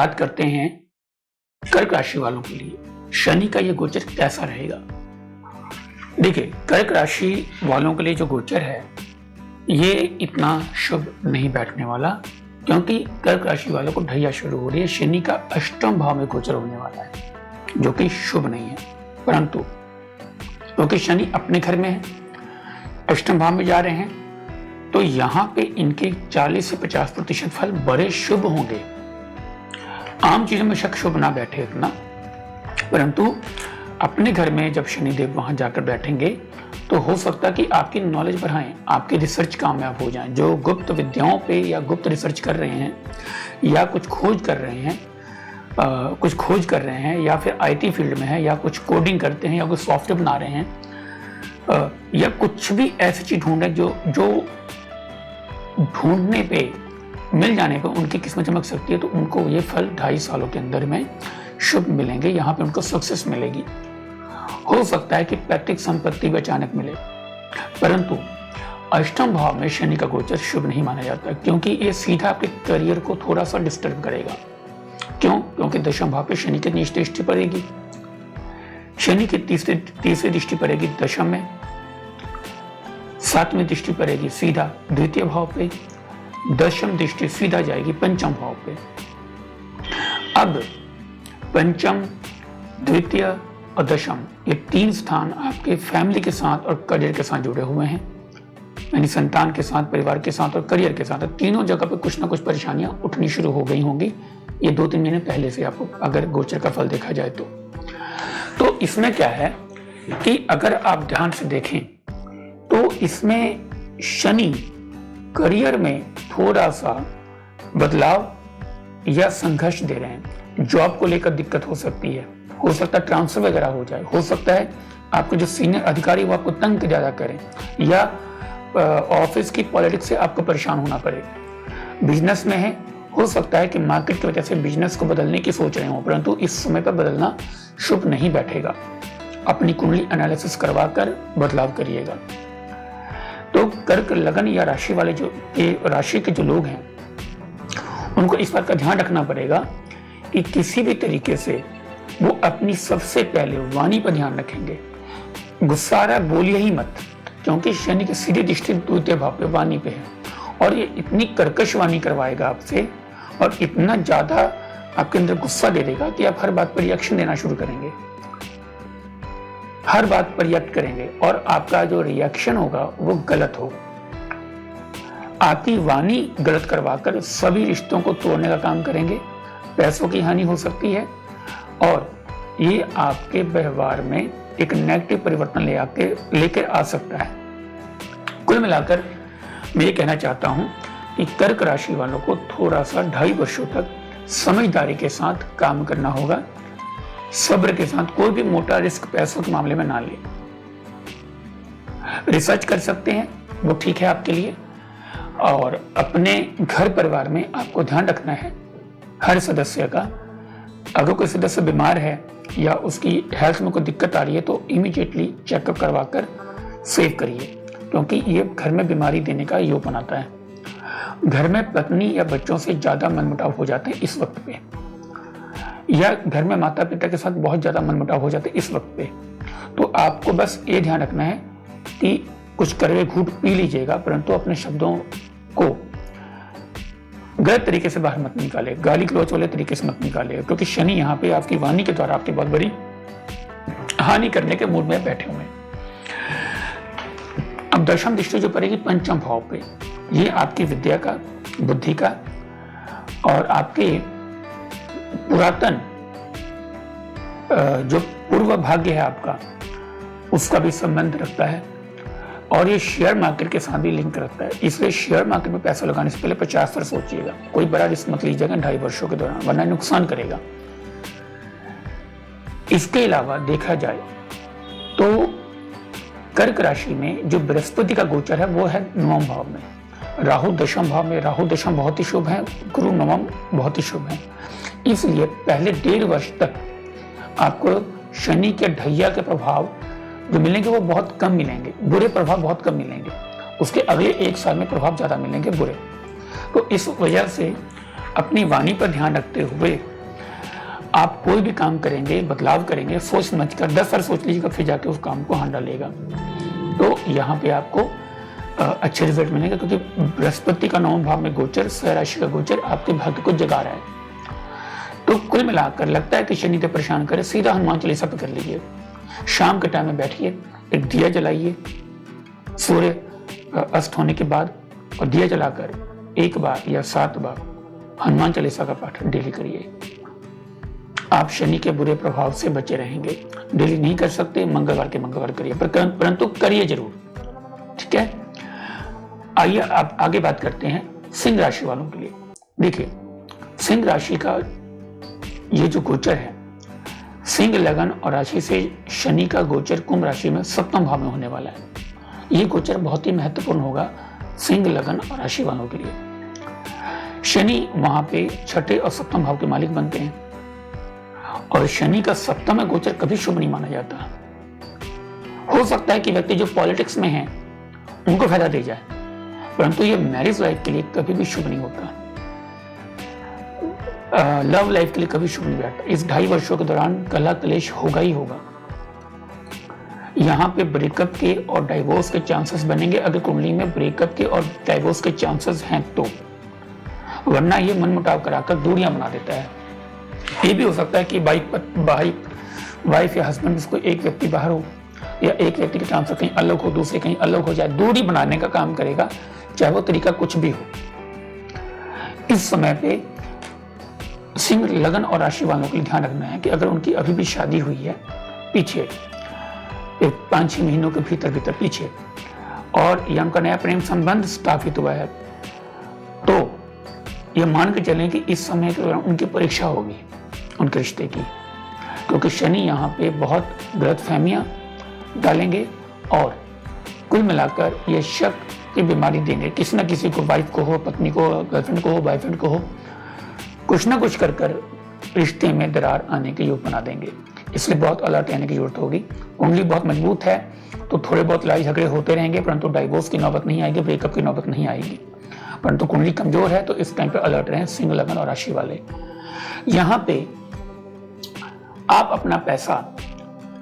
बात करते हैं कर्क राशि वालों के लिए शनि का ये गोचर कैसा रहेगा। देखिए, कर्क राशि वालों के लिए जो गोचर है ये इतना शुभ नहीं बैठने वाला, क्योंकि कर्क राशि वालों को ढैया शुरू हो रही है। शनि का अष्टम भाव में गोचर होने वाला है, जो कि शुभ नहीं है। परंतु क्योंकि शनि अपने घर में है, अष्टम भाव में जा रहे हैं, तो यहाँ पे इनके 40 से 50% फल बड़े शुभ होंगे। आम चीजों में शक शुभ ना बैठे इतना, परंतु अपने घर में जब शनिदेव वहां जाकर बैठेंगे तो हो सकता है कि आपकी नॉलेज बढ़ाएं, आपकी रिसर्च कामयाब हो जाएं। जो गुप्त विद्याओं पे या गुप्त रिसर्च कर रहे हैं या कुछ खोज कर रहे हैं या फिर आईटी फील्ड में है या कुछ कोडिंग करते हैं या कुछ सॉफ्टवेयर बना रहे हैं या कुछ भी ऐसी चीज ढूंढे जो ढूंढने पे मिल जाने पर उनकी किस्मत चमक सकती है, तो उनको ये फल 2.5 सालों के अंदर में शुभ मिलेंगे। यहाँ पे उनको सक्सेस मिलेगी। हो सकता है कि पैतृक संपत्ति भी अचानक मिले, परंतु अष्टम भाव में शनि का गोचर शुभ नहीं माना जाता, क्योंकि ये सीधा आपके करियर को थोड़ा सा डिस्टर्ब करेगा। क्यों? क्योंकि दशम भाव पे शनि की नीच दृष्टि पड़ेगी, शनि की तीसरी दृष्टि पड़ेगी दशम में, 7वीं दृष्टि पड़ेगी सीधा द्वितीय भाव पे, दशम दृष्टि सीधा जाएगी पंचम भाव पे। अब पंचम, द्वितीय और दशम, ये 3 स्थान आपके फैमिली के साथ और करियर के साथ जुड़े हुए हैं, यानी संतान के साथ, परिवार के साथ और करियर के साथ। तीनों जगह पे कुछ ना कुछ परेशानियां उठनी शुरू हो गई होंगी ये 2-3 महीने पहले से, आपको अगर गोचर का फल देखा जाए तो इसमें क्या है कि अगर आप ध्यान से देखें तो इसमें शनि करियर में थोड़ा सा बदलाव या संघर्ष दे रहे हैं। जॉब को लेकर दिक्कत हो सकती है, हो सकता है ट्रांसफर वगैरह हो जाए, हो सकता है आपके जो सीनियर अधिकारी वो आपको तंग ज्यादा करें, या ऑफिस की पॉलिटिक्स से आपको परेशान होना पड़े। बिजनेस में है, हो सकता है कि मार्केट की वजह से बिजनेस को बदलने की सोच रहे हो, परंतु इस समय पर बदलना शुभ नहीं बैठेगा। अपनी कुंडली एनालिसिस करवा कर बदलाव करिएगा। तो कर्क लगन या राशि वाले राशि के जो लोग हैं उनको इस बात का ध्यान रखना पड़ेगा कि किसी भी तरीके से वो अपनी सबसे पहले वाणी पर ध्यान रखेंगे। गुस्सारा बोलिए ही मत, क्योंकि शनि की सीधी दृष्टि द्वितीय भाव पे वाणी पे है और ये इतनी कर्कश वाणी करवाएगा आपसे और इतना ज्यादा आपके अंदर गुस्सा दे देगा कि आप हर बात पर रिएक्शन देना शुरू करेंगे, हर बात पर रिएक्ट करेंगे और आपका जो रिएक्शन होगा वो गलत होगा। आपकी वाणी गलत करवाकर सभी रिश्तों को तोड़ने का काम करेंगे, पैसों की हानि हो सकती है और ये आपके व्यवहार में एक नेगेटिव परिवर्तन लेकर आ सकता है। कुल मिलाकर मैं ये कहना चाहता हूं कि कर्क राशि वालों को थोड़ा सा 2.5 वर्षों तक समझदारी के साथ काम करना होगा, सब्र के साथ। कोई भी मोटा रिस्क पैसों के मामले में ना ले। रिसर्च कर सकते हैं, वो ठीक है आपके लिए। और अपने घर परिवार में आपको ध्यान रखना है हर सदस्य का। अगर कोई सदस्य बीमार है या उसकी हेल्थ में कोई दिक्कत आ रही है तो इमीडिएटली चेकअप करवा कर सेव करिए, क्योंकि ये घर में बीमारी देने का योग बनाता है। घर में पत्नी या बच्चों से ज्यादा मनमुटाव हो जाते हैं इस वक्त पे, या घर में माता पिता के साथ बहुत ज्यादा मनमुटाव हो जाते हैं इस वक्त पे। तो आपको बस ये ध्यान रखना है कि कुछ कड़वे घूंट पी लीजिएगा, परंतु अपने शब्दों को गलत तरीके से बाहर मत निकाले, गाली गलौच वाले तरीके से मत निकाले, क्योंकि शनि यहाँ पे आपकी वाणी के द्वारा आपकी बहुत बड़ी हानि करने के मूड में बैठे हुए हैं। अब दशम दृष्टि जो पड़ेगी पंचम भाव पे, ये आपकी विद्या का, बुद्धि का और आपके पुरातन जो पूर्व भाग्य है आपका, उसका भी संबंध रखता है और ये शेयर मार्केट के साथ भी लिंक रखता है। इसलिए शेयर मार्केट में पैसा लगाने से पहले 50 बार सोचिएगा। कोई बड़ा रिस्क मत लीजिएगा 2.5 वर्षों के दौरान, वरना नुकसान करेगा। इसके अलावा देखा जाए तो कर्क राशि में जो बृहस्पति का गोचर है वो है 9वें भाव में, राहु दशम भाव में। राहु दशम बहुत ही शुभ है, गुरु 9म बहुत ही शुभ है। इसलिए पहले 1.5 वर्ष तक आपको शनि के ढैया के प्रभाव जो मिलेंगे वो बहुत कम मिलेंगे, बुरे प्रभाव बहुत कम मिलेंगे। उसके अगले 1 साल में प्रभाव ज्यादा मिलेंगे बुरे। तो इस वजह से अपनी वाणी पर ध्यान रखते हुए आप कोई भी काम करेंगे, बदलाव करेंगे, सोच समझ कर 10 बार सोच लीजिएगा, फिर जाके उस काम को हाथ डालेगा। तो यहाँ पे आपको अच्छे रिजल्ट मिलेंगे, क्योंकि बृहस्पति का 9वें भाव में गोचर, स्वयं राशि का गोचर आपके भाग्य को जगा रहा है। तो कुल मिलाकर लगता है कि शनि से परेशान करे, सीधा हनुमान चालीसा पे कर लीजिए। शाम के टाइम में बैठिए, एक दिया जलाइए सूर्य अस्त होने के बाद, और दिया जलाकर 1 बार या 7 बार हनुमान चालीसा का पाठ डेली करिए। आप शनि के बुरे प्रभाव से बचे रहेंगे। डेली नहीं कर सकते, मंगलवार के मंगलवार करिए, परंतु करिए जरूर। ठीक है, आइए आप आगे बात करते हैं सिंह राशि वालों के लिए। देखिए, सिंह राशि का ये जो गोचर है, सिंह लगन और राशि से शनि का गोचर कुंभ राशि में 7वें भाव में होने वाला है। ये गोचर बहुत ही महत्वपूर्ण होगा सिंह लगन और राशि वालों के लिए। शनि वहां पे 6ठे और 7वें भाव के मालिक बनते हैं, और शनि का 7वां गोचर कभी शुभ नहीं माना जाता। हो सकता है कि व्यक्ति जो पॉलिटिक्स में है उनको फायदा दे जाए, परंतु ये मैरिज लाइफ के लिए कभी भी शुभ नहीं होता, लव लाइफ के लिए कभी शुभ नहीं बैठता। इस 2.5 वर्षों के दौरान कलह कलेश होगा ही होगा। यहाँ पे ब्रेकअप के और डाइवोर्स के चांसेस बनेंगे, अगर कुंडली में ब्रेकअप के और डाइवोर्स के चांसेस हैं तो, वरना ये मनमुटाव कराकर दूरियां बना देता है। ये भी हो सकता है कि वाइफ या हस्बैंड को एक व्यक्ति बाहर हो, या एक व्यक्ति के ट्रांसफर कहीं अलग हो, दूसरे कहीं अलग हो जाए, दूरी बनाने का काम करेगा, चाहे वो तरीका कुछ भी हो। इस समय पे सिंह लगन और राशि वालों के लिए ध्यान रखना है कि अगर उनकी अभी भी शादी हुई है पीछे 5-6 महीनों के भीतर पीछे, और या उनका नया प्रेम संबंध स्थापित हुआ है, तो ये मान के चलें कि इस समय के दौरान उनकी परीक्षा होगी उनके रिश्ते की, क्योंकि शनि यहाँ पे बहुत गलतफहमियां डालेंगे और कुल मिलाकर ये शक की बीमारी देंगे किसी न किसी को, वाइफ को हो, पत्नी को, गर्लफ्रेंड को हो, बॉयफ्रेंड को हो, कुछ ना कुछ कर रिश्ते में दरार आने के योग बना देंगे। इसलिए बहुत अलर्ट रहने की जरूरत होगी। कुंडली बहुत मजबूत है तो थोड़े बहुत लड़ाई झगड़े होते रहेंगे, परंतु डाइवोर्स की नौबत नहीं आएगी, ब्रेकअप की नौबत नहीं आएगी। परंतु कुंडली कमजोर है तो इस टाइम पे अलर्ट रहें सिंह लगन और राशि वाले। यहाँ पे आप अपना पैसा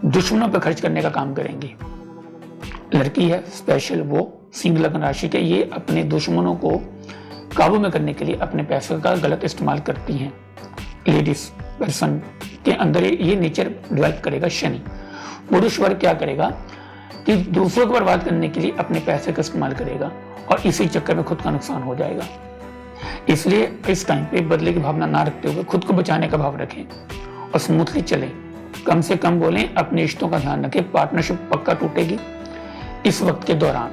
दुश्मनों पर खर्च करने का काम करेंगे। लड़की है स्पेशल, वो सिंह लगन राशि के, ये अपने दुश्मनों को काबू में करने के लिए अपने पैसों का गलत इस्तेमाल करती हैं। लेडीज पर्सन के अंदर ये नेचर डेवलप करेगा शनि। पुरुष वर्ग क्या करेगा कि दूसरों को बर्बाद करने के लिए अपने पैसे का इस्तेमाल करेगा और इसी चक्कर में खुद का नुकसान हो जाएगा। इसलिए इस टाइम पे बदले की भावना ना रखते हुए खुद को बचाने का भाव रखें और स्मूथली चलें। कम से कम बोलें, अपने रिश्तों का ध्यान रखें। पार्टनरशिप पक्का टूटेगी इस वक्त के दौरान,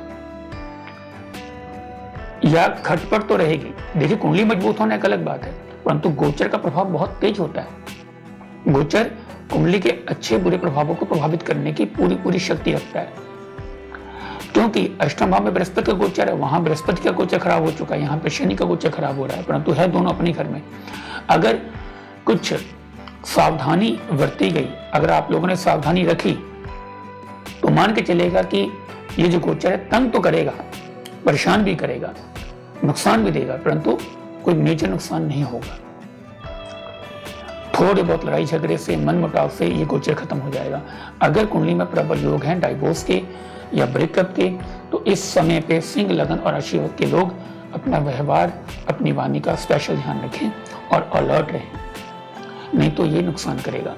या खटपट तो रहेगी। देखिए, कुंडली मजबूत होना एक अलग बात है, परंतु गोचर का प्रभाव बहुत तेज होता है। गोचर कुंडली के अच्छे बुरे प्रभावों को प्रभावित करने की पूरी शक्ति रखता है, क्योंकि अष्टम भाव में बृहस्पति का गोचर है, वहां बृहस्पति का गोचर खराब हो चुका है, यहाँ पे शनि का गोचर खराब हो रहा है, परंतु है दोनों अपने घर में। अगर कुछ सावधानी बरती गई, अगर आप लोगों ने सावधानी रखी, तो मान के चलेगा कि ये जो गोचर है तंग तो करेगा, परेशान भी करेगा, नुकसान भी देगा, परंतु कोई मेजर नुकसान नहीं होगा। थोड़े बहुत लड़ाई झगड़े से, मन मुटाव से ये गोचर खत्म हो जाएगा। अगर कुंडली में प्रबल योग हैं डाइवोर्स के या ब्रेकअप के, तो इस समय पे सिंह लगन और राशि के लोग अपना व्यवहार, अपनी वाणी का स्पेशल ध्यान रखें और अलर्ट रहें, नहीं तो ये नुकसान करेगा।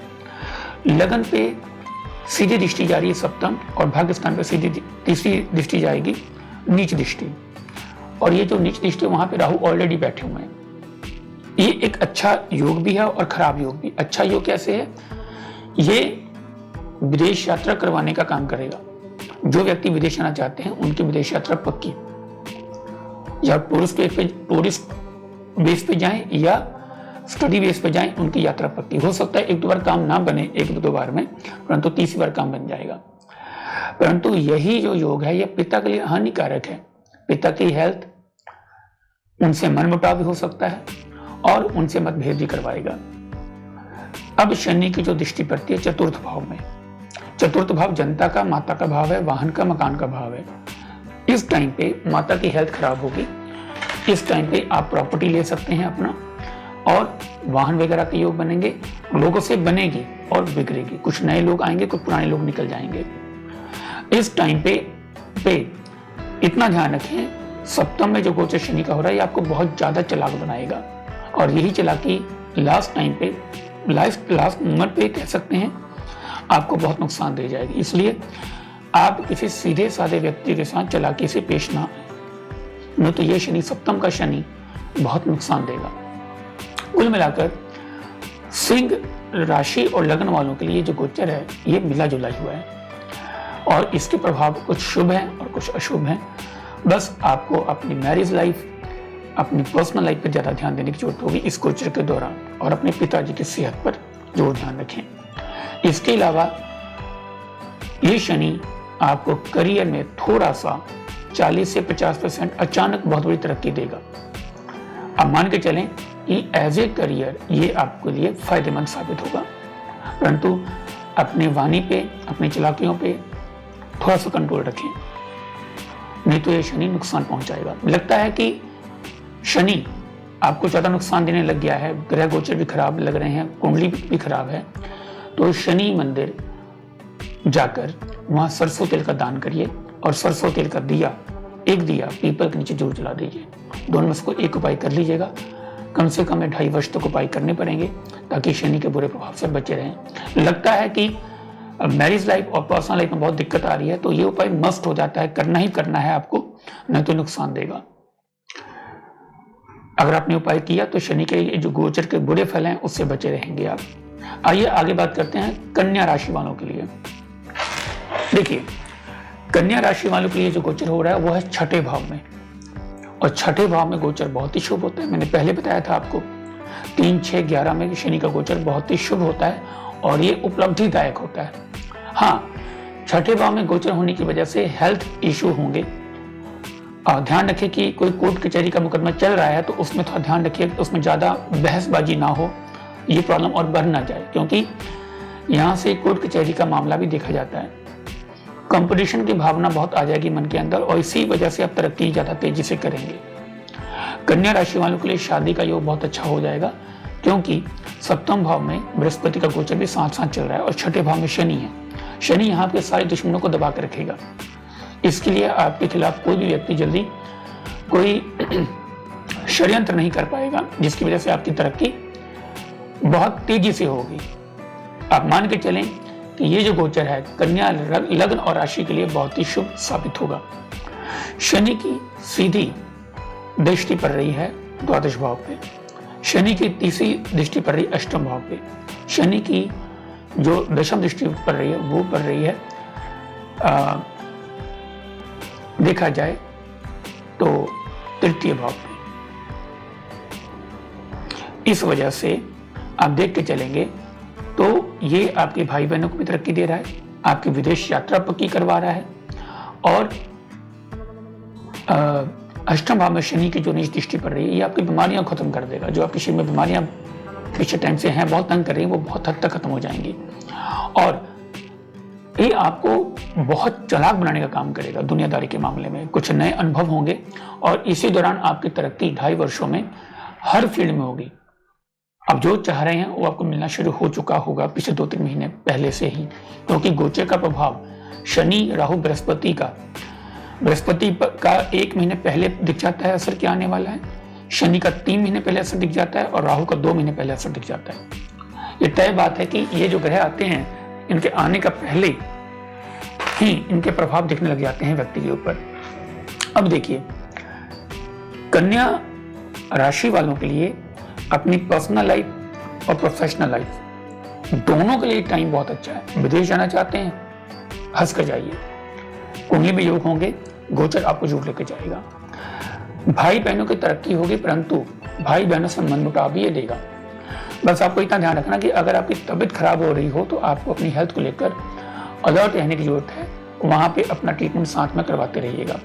लगन पे सीधी दृष्टि जा रही है सप्तम, और भाग्य स्थान पे सीधी तीसरी दृष्टि जाएगी नीच दृष्टि, और ये जो नीच दृष्टि वहां पे राहु ऑलरेडी बैठे हुए हैं। ये एक अच्छा योग भी है और खराब योग भी। अच्छा योग कैसे है? ये विदेश यात्रा करवाने का काम करेगा। जो व्यक्ति विदेश जाना चाहते हैं उनकी विदेश यात्रा पक्की, या टूरिस्ट बेस पे जाएं या स्टडी बेस पे जाएं, उनकी यात्रा पक्की। हो सकता है 1-2 बार काम ना बने, 1-2 बार में, परंतु 30 बार काम बन जाएगा। परंतु यही जो योग है, यह पिता के लिए हानिकारक है। पिता की हेल्थ, उनसे मनमुटाव भी हो सकता है और उनसे मतभेद भी करवाएगा। अब शनि की जो दृष्टि पड़ती है चतुर्थ भाव में, चतुर्थ भाव जनता का, माता का भाव है, वाहन का, मकान का भाव है। इस टाइम पे माता की हेल्थ खराब होगी। इस टाइम पे आप प्रॉपर्टी ले सकते हैं अपना, और वाहन वगैरह के योग बनेंगे, लोगों से बनेगी और बिगड़ेगी, कुछ नए लोग आएंगे, कुछ पुराने लोग निकल जाएंगे। इस टाइम पे इतना ध्यान रखें, सप्तम में जो गोचर शनि का हो रहा है ये आपको बहुत ज्यादा चालाक बनाएगा और यही चालाकी लास्ट टाइम पे, लास्ट मोमेंट पे कह सकते हैं आपको बहुत नुकसान दे जाएगी। इसलिए आप किसी सीधे साधे व्यक्ति के साथ चालाकी से पेश ना आए, नहीं तो ये शनि, सप्तम का शनि बहुत नुकसान देगा। कुल मिलाकर सिंह राशि और लग्न वालों के लिए जो गोचर है ये मिला जुला हुआ है और इसके प्रभाव कुछ शुभ हैं और कुछ अशुभ हैं। बस आपको अपनी मैरिज लाइफ, अपनी पर्सनल लाइफ पर ज्यादा ध्यान देने की जरूरत होगी इस गोचर के दौरान और अपने पिताजी की सेहत पर जरूर ध्यान रखें। इसके अलावा ये शनि आपको करियर में थोड़ा सा 40 से 50% अचानक बहुत बड़ी तरक्की देगा। अब मान के चलें कि एज ए करियर ये आपके लिए फायदेमंद साबित होगा, परंतु अपने वाणी पे, अपनी चालाकियों पे थोड़ा सा कंट्रोल रखें, नहीं तो ये शनि नुकसान पहुंचाएगा। लगता है कि शनि आपको ज्यादा नुकसान देने लग गया है, ग्रह गोचर भी खराब लग रहे हैं, कुंडली भी खराब है, तो शनि मंदिर जाकर वहां सरसों तेल का दान करिए और सरसों तेल का दिया, एक दिया पीपल के नीचे जरूर जला दीजिए। दोनों में से एक उपाय कर लीजिएगा, कम से कम 2.5 वर्ष तक उपाय करने पड़ेंगे ताकि शनि के बुरे प्रभाव से बचे रहें। लगता है कि मैरिज लाइफ और पर्सनल लाइफ में बहुत दिक्कत आ रही है तो ये उपाय मस्ट हो जाता है, करना ही करना है आपको, नहीं तो नुकसान देगा। अगर आपने उपाय किया तो शनि के जो गोचर के बुरे फल हैं उससे बचे रहेंगे आप। आइए आगे बात करते हैं कन्या राशि वालों के लिए। देखिए, कन्या राशि वालों के लिए जो गोचर हो रहा है वो है छठे भाव में, और छठे भाव में गोचर बहुत ही शुभ होता है। मैंने पहले बताया था आपको 3, 6, 11 में शनि का गोचर बहुत ही शुभ होता है और ये उपलब्धिदायक होता है। हाँ, छठे भाव में गोचर होने की वजह से हेल्थ इश्यू होंगे और ध्यान रखिए कि कोई कोर्ट कचहरी का मुकदमा चल रहा है तो उसमें थोड़ा ध्यान रखिए कि उसमें ज्यादा बहसबाजी ना हो, ये प्रॉब्लम और बढ़ ना जाए, क्योंकि यहाँ से कोर्ट कचहरी का मामला भी देखा जाता है। कंपटीशन की भावना बहुत आ जाएगी मन के अंदर और इसी वजह से आप तरक्की ज्यादा तेजी से करेंगे। कन्या राशि वालों के लिए शादी का योग बहुत अच्छा हो जाएगा, क्योंकि सप्तम भाव में बृहस्पति का गोचर भी साथ साथ चल रहा है और छठे भाव में शनि है। शनि यहाँ पे सारे दुश्मनों को दबा कर रखेगा। इसके लिए आपके खिलाफ कोई भी व्यक्ति जल्दी कोई षड्यंत्र नहीं कर पाएगा, जिसकी वजह से आपकी तरक्की बहुत तेजी से होगी। आप मान के चलें कि ये जो गोचर है कन्या लग्न और राशि के लिए बहुत ही शुभ साबित होगा। शनि की सीधी दृष्टि पड़ रही है द्वादश भाव पे, शनि की तीसरी दृष्टि पड़ रही है अष्टम भाव पे, शनि की जो दशम दृष्टि पड़ रही है वो पड़ रही है देखा जाए तो तृतीय भाव पे। इस वजह से आप देख के चलेंगे तो ये आपके भाई बहनों को भी तरक्की दे रहा है, आपकी विदेश यात्रा पक्की करवा रहा है और अष्टम भाव में शनि की जो नीच दृष्टि पड़ रही है ये आपकी बीमारियां खत्म कर देगा। जो आपके शरीर में बीमारियां पिछले टाइम से हैं, बहुत तंग कर रही हैं, वो बहुत हद तक खत्म हो जाएंगी और ये आपको बहुत चालाक बनाने का काम करेगा। दुनियादारी के मामले में कुछ नए अनुभव होंगे और इसी दौरान आपकी तरक्की 2.5 वर्षों में हर फील्ड में होगी। अब जो चाह रहे हैं वो आपको मिलना शुरू हो चुका होगा पिछले 2-3 महीने पहले से ही, क्योंकि गोचर का प्रभाव शनि, राहु, बृहस्पति का 1 महीने पहले दिख जाता है असर क्या आने वाला है, शनि का 3 महीने पहले असर दिख जाता है और राहु का 2 महीने पहले असर दिख जाता है। ये तय बात है कि ये जो ग्रह आते हैं इनके आने का पहले ही इनके प्रभाव दिखने लग जाते हैं व्यक्ति के ऊपर। अब देखिए, कन्या राशि वालों के लिए अपनी पर्सनल लाइफ और प्रोफेशनल लाइफ दोनों के लिए टाइम बहुत अच्छा है। विदेश जाना चाहते हैं, हंस कर जाइए, कुंडली में योग होंगे, गोचर आपको जरूर लेके जाएगा। भाई बहनों की तरक्की होगी, परंतु भाई बहनों से मनमुटाव भी ये देगा। बस आपको इतना ध्यान रखना कि अगर आपकी तबीयत खराब हो रही हो तो आपको अपनी हेल्थ को लेकर अलर्ट रहने की जरूरत है, वहां पे अपना ट्रीटमेंट साथ में करवाते रहिएगा,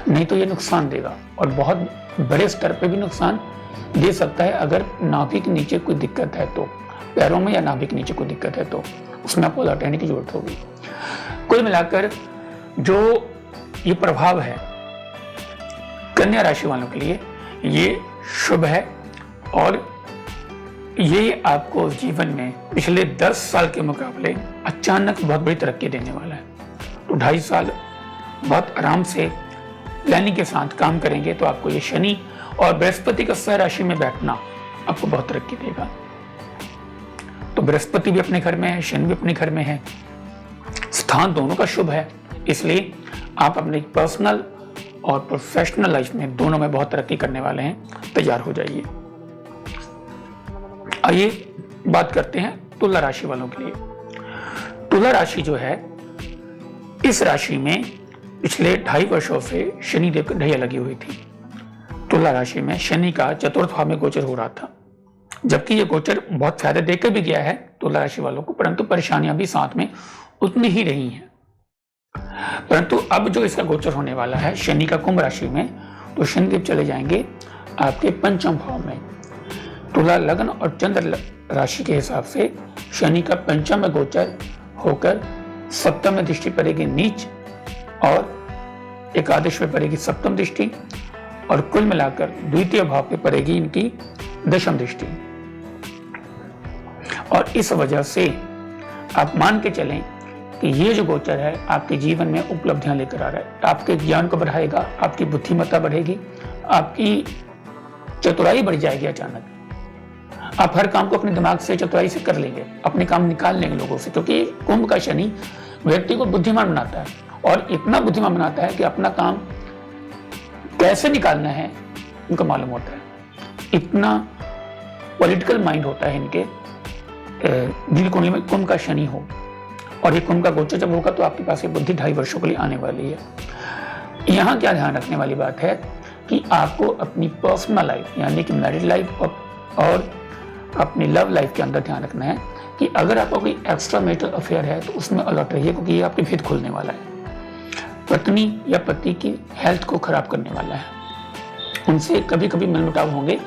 नहीं तो ये नुकसान देगा और बहुत बड़े स्तर पे भी नुकसान दे सकता है। अगर नाभि के नीचे कोई दिक्कत है तो, पैरों में या नाभि के नीचे कोई दिक्कत है तो उसमें आपको अलर्ट रहने की जरूरत होगी। कुल मिलाकर जो ये प्रभाव है कन्या राशि वालों के लिए ये शुभ है और ये आपको जीवन में पिछले 10 साल के मुकाबले अचानक बहुत बड़ी तरक्की देने वाला है। तो 2.5 साल बहुत आराम से प्लानिंग के साथ काम करेंगे तो आपको ये शनि और बृहस्पति का सह राशि में बैठना आपको बहुत तरक्की देगा। तो बृहस्पति भी अपने घर में है, शनि भी अपने घर में है, स्थान दोनों का शुभ है, इसलिए आप अपने पर्सनल और प्रोफेशनल लाइफ में दोनों में बहुत तरक्की करने वाले हैं। तैयार हो जाइए। आइए बात करते हैं तुला राशि वालों के लिए। तुला राशि जो है, इस राशि में पिछले 2.5 वर्षों से शनि देव की ढैया लगी हुई थी। तुला राशि में शनि का चतुर्थ भाव में गोचर हो रहा था, जबकि ये गोचर बहुत फायदे देकर भी गया है तुला राशि वालों को, परंतु परेशानियां भी साथ में उतनी ही रही हैं। परंतु अब जो इसका गोचर होने वाला है शनि का कुंभ राशि में, तो शनिदेव चले जाएंगे आपके पंचम भाव में। तुला लग्न और चंद्र राशि के हिसाब से शनि का पंचम में गोचर होकर सप्तम में दृष्टि पड़ेगी नीच, और एकादश में पड़ेगी सप्तम दृष्टि, और कुल मिलाकर द्वितीय भाव पे पड़ेगी इनकी दशम दृष्टि। और इस वजह से आप मान के चलें कि ये जो गोचर है आपके जीवन में उपलब्धियां लेकर आ रहा है। आपके ज्ञान को बढ़ाएगा, आपकी बुद्धिमत्ता बढ़ेगी, आपकी चतुराई बढ़ जाएगी। अचानक आप हर काम को अपने दिमाग से चतुराई से कर लेंगे, अपने काम निकाल लेंगे लोगों से, क्योंकि कुंभ का शनि व्यक्ति को बुद्धिमान बनाता है, और इतना बुद्धिमान बनाता है कि अपना काम कैसे निकालना है उनको मालूम होता है। इतना पॉलिटिकल माइंड होता है इनके दिल कुंडली में कुंभ का शनि हो। और ये कुंभ का गोचर जब होगा तो आपके पास ये बुद्धि 2.5 वर्षों के लिए आने वाली है। यहाँ क्या ध्यान रखने वाली बात है कि आपको अपनी पर्सनल लाइफ यानी कि मैरिड लाइफ और अपनी लव लाइफ के अंदर ध्यान रखना है कि अगर आपका कोई एक्स्ट्रा मैरिटल अफेयर है तो उसमें अलर्ट रहिए, क्योंकि ये आपके भेद खोलने वाला है। पत्नी या पति की हेल्थ को खराब करने वाला है, उनसे कभी कभी मनमुटाव होंगे,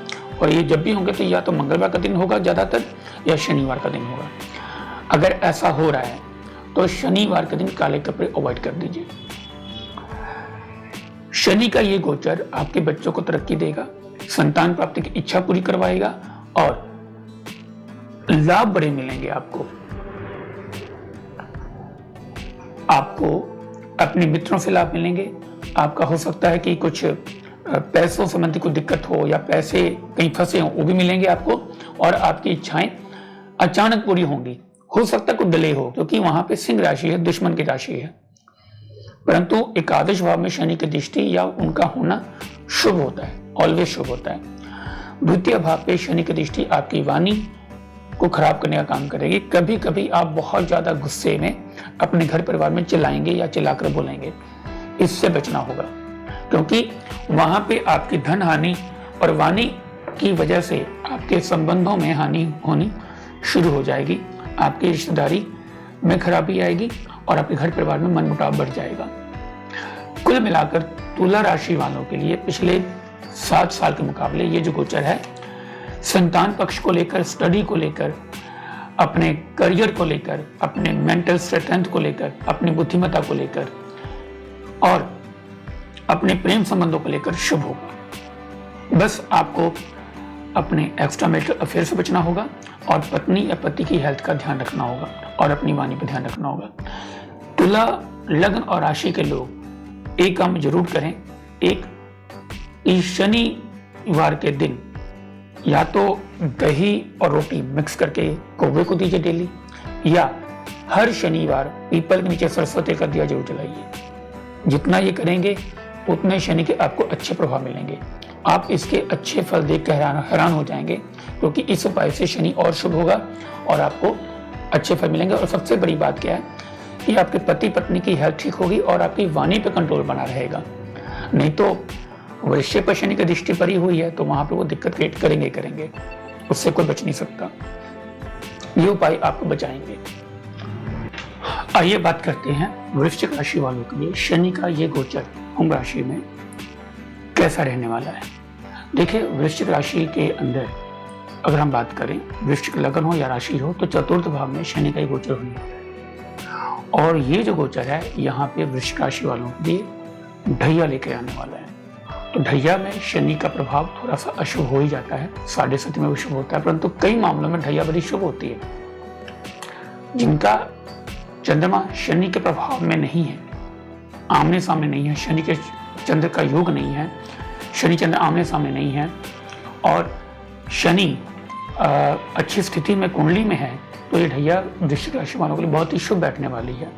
और ये जब भी होंगे तो या तो मंगलवार का दिन होगा ज्यादातर, या शनिवार का दिन होगा। अगर ऐसा हो रहा है तो शनिवार के दिन काले कपड़े अवॉइड कर दीजिए। शनि का ये गोचर आपके बच्चों को तरक्की देगा, संतान प्राप्ति की इच्छा पूरी करवाएगा, और लाभ बड़े मिलेंगे आपको अपने मित्रों से लाभ मिलेंगे। आपका हो सकता है कि कुछ पैसों संबंधी कोई दिक्कत हो या पैसे कहीं फंसे हो, वो भी मिलेंगे आपको, और आपकी इच्छाएं अचानक पूरी होंगी। हो सकता है कुछ डिले हो, क्योंकि वहां पे सिंह राशि है, दुश्मन की राशि है, परंतु एकादश भाव में शनि की दृष्टि या उनका होना शुभ होता है, ऑलवेज शुभ होता है। द्वितीय भाव पे शनि की दृष्टि आपकी वाणी को खराब करने का काम करेगी। कभी कभी आप बहुत ज्यादा गुस्से में अपने घर परिवार में चिल्लाएंगे या चिल्लाकर बोलेंगे, इससे बचना होगा, क्योंकि वहां पे आपकी धन हानि और वाणी की वजह से आपके संबंधों में हानि होनी शुरू हो जाएगी, आपकी रिश्तेदारी में खराबी आएगी, और आपके घर परिवार में मनमुटाव बढ़ जाएगा। कुल मिलाकर तुला राशि वालों के लिए पिछले 7 साल के मुकाबले ये जो गोचर है, संतान पक्ष को लेकर, स्टडी को लेकर, अपने करियर को लेकर, अपने मेंटल स्ट्रेंथ को लेकर, अपनी बुद्धिमत्ता को लेकर, और अपने प्रेम संबंधों को लेकर शुभ होगा। बस आपको अपने एक्स्ट्रा मैरिटल अफेयर से बचना होगा, और पत्नी या पति की हेल्थ का ध्यान रखना होगा, और अपनी वाणी पर ध्यान रखना होगा। तुला लग्न और राशि के लोग एक काम जरूर करें, एक इस शनिवार के दिन या तो दही और रोटी मिक्स करके कौवे को दीजिए डेली, या हर शनिवार पीपल के नीचे सरस्वती का दिया जरूर जलाइए। जितना ये करेंगे उतने शनि के आपको अच्छे प्रभाव मिलेंगे। आप इसके अच्छे फल देख कर हैरान हो जाएंगे, क्योंकि इस उपाय से शनि और शुभ होगा और आपको अच्छे फल मिलेंगे। और सबसे बड़ी बात क्या है कि आपके पति पत्नी की हेल्थ ठीक होगी और आपकी वाणी पे कंट्रोल बना रहेगा। नहीं तो वृश्चिक पर शनि की दृष्टि पड़ी हुई है तो वहां पे वो दिक्कत क्रिएट करेंगे, उससे कोई बच नहीं सकता। ये उपाय आपको बचाएंगे। आइए बात करते हैं वृश्चिक राशि वालों के लिए शनि का ये गोचर कुंभ राशि में कैसा रहने वाला है। देखिए, वृश्चिक राशि के अंदर अगर हम बात करें, वृश्चिक लग्न हो या राशि हो, तो चतुर्थ भाव में शनि का गोचर होने वाला है। और ये जो गोचर है यहाँ पे वृश्चिक राशि वालों के लिए ढैया लेके आने वाला है। तो ढैया में शनि का प्रभाव थोड़ा सा अशुभ हो ही जाता है, 7.5 में भी शुभ होता है, परंतु कई मामलों में ढैया बड़ी शुभ होती है। जिनका चंद्रमा शनि के प्रभाव में नहीं है, आमने सामने नहीं है, शनि के चंद्र का योग नहीं है, शनि चंद्र आमने सामने नहीं है और शनि अच्छी स्थिति में कुंडली में है, तो ये ढैया वृश्चिक राशि वालों के लिए बहुत ही शुभ बैठने वाली है।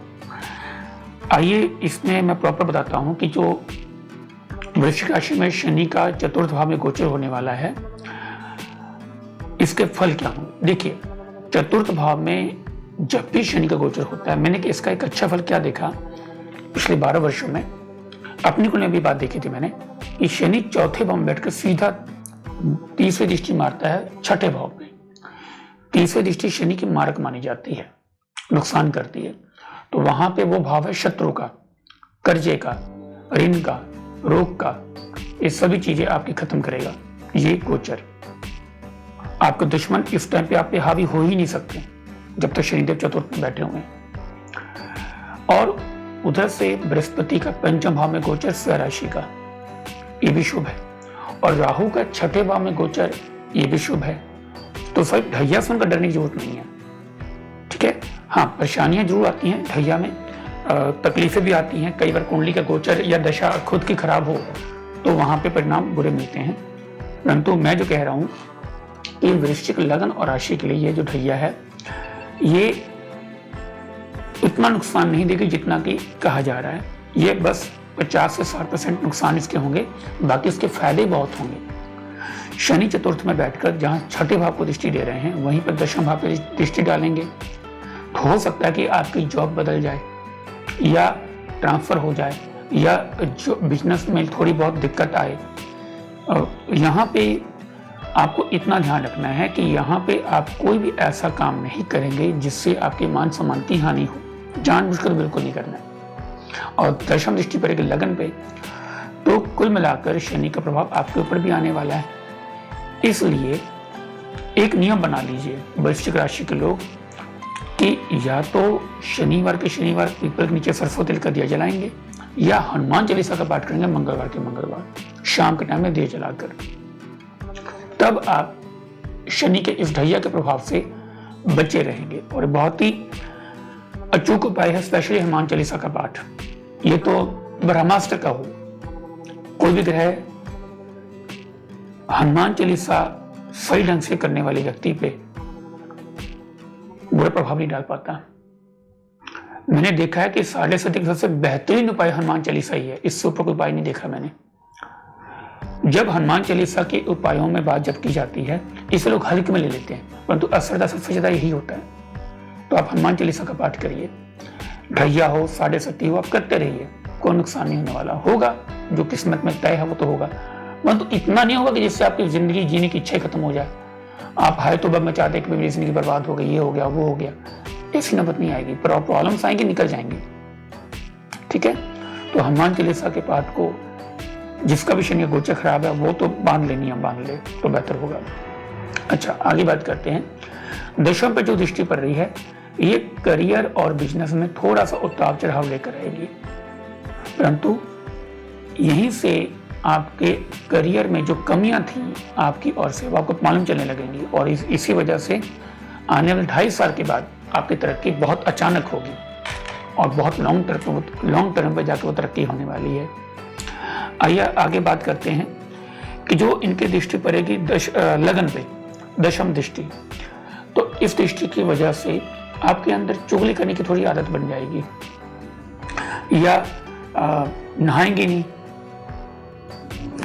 आइए इसमें मैं प्रॉपर बताता हूँ कि जो वृश्चिक राशि में शनि का चतुर्थ भाव में गोचर होने वाला है, इसके फल क्या होंगे। देखिए, चतुर्थ भाव में जब भी शनि का गोचर होता है, मैंने कि इसका एक अच्छा फल क्या देखा पिछले 12 वर्षों में, अपनी कुल में भी बात देखी थी मैंने कि शनि चौथे भाव में बैठकर सीधा तीसरी दृष्टि मारता है छठे भाव में। तीसरी दृष्टि शनि की मारक मानी जाती है, नुकसान करती है। तो वहां पे वो भाव है शत्रु का, कर्जे का, ऋण का, रोग का, ये सभी चीजें आपकी खत्म करेगा ये गोचर। आपके दुश्मन इस टाइम पे आप पे हावी हो ही नहीं सकते जब तक शनिदेव चतुर्थ में बैठे हुए हैं। और उधर से बृहस्पति का पंचम भाव में गोचर स्वयं राशि का, ये भी शुभ है। और राहु का छठे भाव में गोचर, ये भी शुभ है। तो सब ढैया से उनका डरने की जरूरत नहीं है, ठीक है। हाँ, परेशानियां जरूर आती हैं ढैया में, तकलीफें भी आती हैं। कई बार कुंडली का गोचर या दशा खुद की खराब हो तो वहां पे परिणाम बुरे मिलते हैं। परंतु मैं जो कह रहा हूं कि वृश्चिक लग्न और राशि के लिए ये जो ढैया है, ये उतना नुकसान नहीं देगी जितना कि कहा जा रहा है। ये बस 50 से 60% नुकसान इसके होंगे, बाकी इसके फायदे बहुत होंगे। शनि चतुर्थ में बैठकर जहां छठे भाव को दृष्टि दे रहे हैं, वहीं पर दशम भाव पर दृष्टि डालेंगे तो हो सकता है कि आपकी जॉब बदल जाए या ट्रांसफर हो जाए या जो बिजनेस में थोड़ी बहुत दिक्कत आए। यहाँ पे आपको इतना ध्यान रखना है कि यहाँ पे आप कोई भी ऐसा काम नहीं करेंगे जिससे आपके मान सम्मान की हानि हो, जानबूझकर बिल्कुल नहीं करना है। और दशम दृष्टि पड़ेगी लगन पे, तो कुल मिलाकर शनि का प्रभाव आपके ऊपर भी आने वाला है। इसलिए एक नियम बना लीजिए वृश्चिक राशि के लोग कि या तो शनिवार के शनिवार पीपल के नीचे सरसों तिल का दिया जलाएंगे या हनुमान चालीसा का पाठ करेंगे मंगलवार के मंगलवार शाम के टाइम में दिया जलाकर। तब आप शनि के इस ढैया के प्रभाव से बचे रहेंगे। और बहुत ही अचूक उपाय है, स्पेशली हनुमान चालीसा का पाठ। ये तो ब्रह्मास्त्र का हो, कोई भी ग्रह हनुमान चालीसा सही ढंग से करने वाले व्यक्ति पे बुरा प्रभाव नहीं डाल पाता। मैंने देखा है कि 7.5 सबसे बेहतरीन उपाय हनुमान चालीसा ही है, इससे ऊपर कोई उपाय नहीं देखा मैंने। जब हनुमान चालीसा के उपायों में बात जब की जाती है, इसे लोग हल्के में ले लेते हैं, परंतु असरदा सबसे ज्यादा यही होता है। तो आप हनुमान चालीसा का पाठ करिए, ढैया हो 7.5 हो, आप करते रहिए, कोई नुकसान नहीं होने वाला। होगा जो किस्मत में तय है वो तो होगा, परंतु इतना नहीं होगा कि जिससे आपकी जिंदगी जीने की इच्छा खत्म हो जाए। आप हाय तो में चाहते कि मेरी जिंदगी बर्बाद हो गई, ये हो गया वो हो गया, ऐसी नौबत नहीं आएगी। प्रॉब्लम्स आएंगी, निकल जाएंगी, ठीक है। तो हनुमान चालीसा के पाठ को जिसका भी शनि गोचर खराब है वो तो बांध ले, नियम बांध ले तो बेहतर होगा। अच्छा, आगे बात करते हैं। दशम पे जो दृष्टि पड़ रही है, ये करियर और बिजनेस में थोड़ा सा उतार चढ़ाव लेकर आएगी, परंतु यहीं से आपके करियर में जो कमियां थी आपकी और से वो आपको मालूम चलने लगेंगी। और इसी वजह से आने वाले 2.5 साल के बाद आपकी तरक्की बहुत अचानक होगी और बहुत लॉन्ग टर्म पर जाकर वो तरक्की होने वाली है। आइए आगे बात करते हैं कि जो इनकी दृष्टि पड़ेगी लगन पे, दशम दृष्टि, तो इस दृष्टि की वजह से आपके अंदर चुगली करने की थोड़ी आदत बन जाएगी, या नहाएंगे नहीं,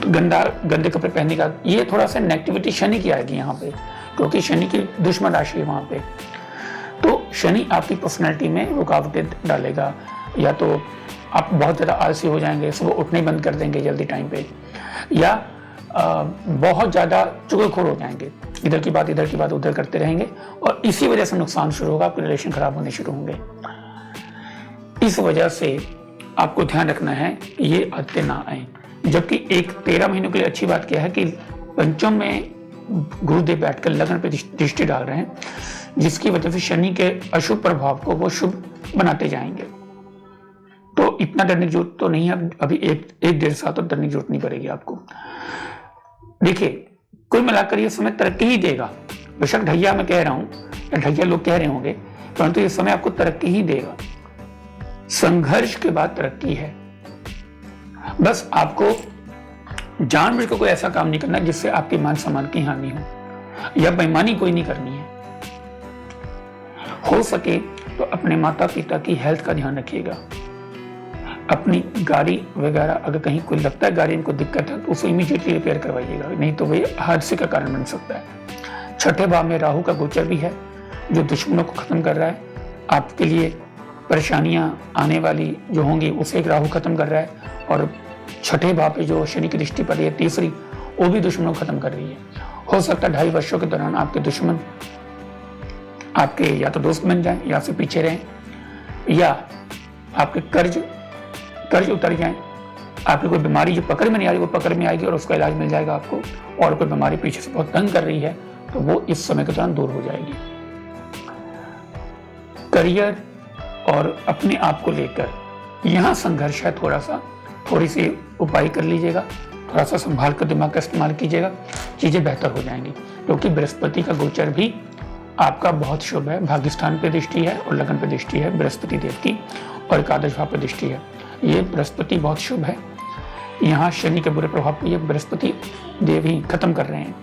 गंदे कपड़े पहनने का, ये थोड़ा सा नेगेटिविटी शनि की आएगी यहाँ पे, क्योंकि शनि की दुश्मन राशि है वहां पे। तो शनि आपकी पर्सनैलिटी में रुकावटें डालेगा, या तो आप बहुत ज़्यादा आलसी हो जाएंगे, सुबह उठने बंद कर देंगे जल्दी टाइम पे, या बहुत ज़्यादा चुगलखोर हो जाएंगे, इधर की बात उधर करते रहेंगे, और इसी वजह से नुकसान शुरू होगा, आपके रिलेशन खराब होने शुरू होंगे। इस वजह से आपको ध्यान रखना है कि ये आदतें ना आए। जबकि एक 13 महीनों के लिए अच्छी बात क्या है कि पंचम में गुरुदेव बैठकर लगन पे दृष्टि डाल रहे हैं, जिसकी वजह से शनि के अशुभ प्रभाव को वो शुभ बनाते जाएंगे। तो इतना डरने की जरूरत तो नहीं है, अभी एक डेढ़ साल तो डरने की जरूरत नहीं पड़ेगी आपको। देखिए, कुल मिलाकर ये समय तरक्की ही देगा। बेशक ढैया मैं कह रहा हूं या ढैया लोग कह रहे होंगे, परंतु ये समय आपको तरक्की ही देगा। संघर्ष के बाद तरक्की है। बस आपको जानबूझ कर कोई ऐसा काम नहीं करना जिससे आपके मान सम्मान की हानि हो, या बेईमानी कोई नहीं करनी है। हो सके तो अपने माता पिता की हेल्थ का ध्यान रखिएगा। अपनी गाड़ी वगैरह अगर कहीं कोई लगता है गाड़ी इनको दिक्कत है तो उसको इमीडिएटली रिपेयर करवाइएगा, नहीं तो वही हादसे का कारण बन सकता है। छठे भाव में राहु का गोचर भी है जो दुश्मनों को खत्म कर रहा है। आपके लिए परेशानियां आने वाली जो होंगी उसे एक राहु खत्म कर रहा है, और छठे भाव पे जो शनि की दृष्टि पड़ रही है तीसरी, वो भी दुश्मनों को खत्म कर रही है। हो सकता है 2.5 वर्षों के दौरान आपके दुश्मन आपके या तो दोस्त बन जाएं या फिर पीछे रहें, या आपके कर्ज उतर जाएं। आपकी कोई बीमारी जो पकड़ में नहीं आ रही वो पकड़ में आएगी और उसका इलाज मिल जाएगा आपको, और कोई बीमारी पीछे से बहुत तंग कर रही है तो वो इस समय के दौरान दूर हो जाएगी। करियर और अपने आप को लेकर यहाँ संघर्ष है, थोड़ी सी उपाय कर लीजिएगा, थोड़ा सा संभाल कर दिमाग का इस्तेमाल कीजिएगा, चीजें बेहतर हो जाएंगी। क्योंकि बृहस्पति का गोचर भी आपका बहुत शुभ है, भाग्यस्थान पे दृष्टि है और लगन पे दृष्टि है बृहस्पति देव की, और एकादश भाव पे दृष्टि है। ये बृहस्पति बहुत शुभ है। यहाँ शनि के बुरे प्रभाव को ये बृहस्पति देव ही खत्म कर रहे हैं।